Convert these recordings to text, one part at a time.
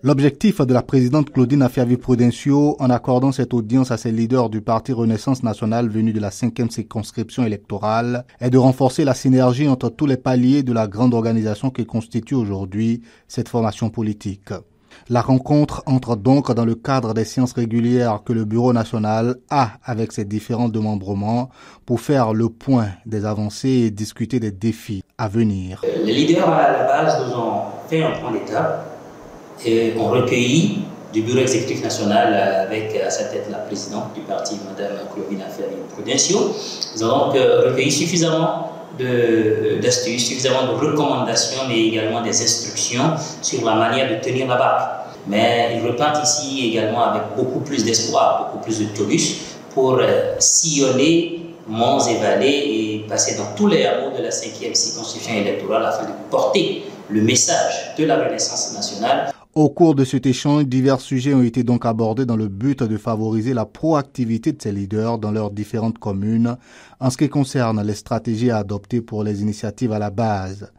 L'objectif de la présidente Claudine Afia-Prudencio, en accordant cette audience à ses leaders du parti Renaissance nationale venus de la 5e circonscription électorale, est de renforcer la synergie entre tous les paliers de la grande organisation qui constitue aujourd'hui cette formation politique. La rencontre entre donc dans le cadre des séances régulières que le Bureau national a avec ses différents démembrements pour faire le point des avancées et discuter des défis à venir. Les leaders à la base nous ont fait un point d'étape et ont recueilli du Bureau exécutif national avec à sa tête la présidente du parti, Mme Claudine Afia-Prudencio. Nous avons donc recueilli suffisamment d'astuces, suffisamment de recommandations, mais également des instructions sur la manière de tenir la barque. Mais ils repartent ici également avec beaucoup plus d'espoir, beaucoup plus de tonus pour sillonner monts et vallées et passer dans tous les hameaux de la 5e circonscription électorale afin de porter le message de la Renaissance nationale. Au cours de cet échange, divers sujets ont été donc abordés dans le but de favoriser la proactivité de ces leaders dans leurs différentes communes en ce qui concerne les stratégies à adopter pour les initiatives à la base.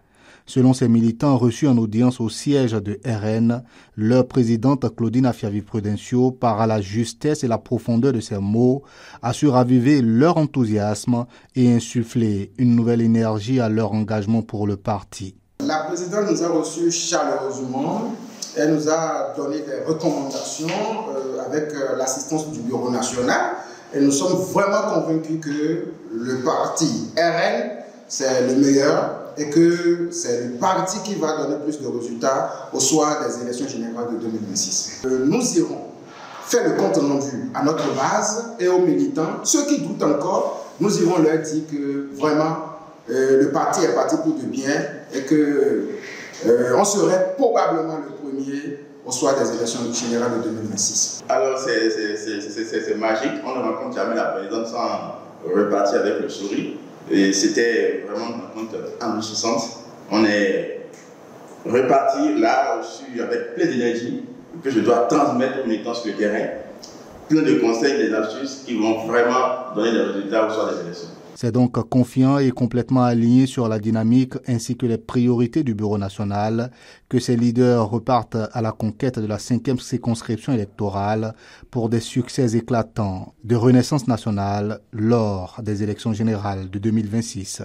Selon ces militants reçus en audience au siège de RN, leur présidente Claudine Afia-Prudencio, par la justesse et la profondeur de ses mots, a su raviver leur enthousiasme et insuffler une nouvelle énergie à leur engagement pour le parti. La présidente nous a reçus chaleureusement. Elle nous a donné des recommandations avec l'assistance du Bureau national. Et nous sommes vraiment convaincus que le parti RN, c'est le meilleur et que c'est le parti qui va donner plus de résultats au soir des élections générales de 2026. Nous irons faire le compte rendu à notre base et aux militants. Ceux qui doutent encore, nous irons leur dire que vraiment le parti est parti pour de bien et que on serait probablement le premier au soir des élections générales de 2026. Alors c'est magique, on ne rencontre jamais la présidente sans repartir avec le sourire. Et c'était vraiment une rencontre enrichissante. On est reparti là aussi avec plein d'énergie que je dois transmettre aux militants sur le terrain. Plein de conseils, des astuces qui vont vraiment donner des résultats au soir des élections. C'est donc confiant et complètement aligné sur la dynamique ainsi que les priorités du Bureau national que ces leaders repartent à la conquête de la 5e circonscription électorale pour des succès éclatants de Renaissance nationale lors des élections générales de 2026.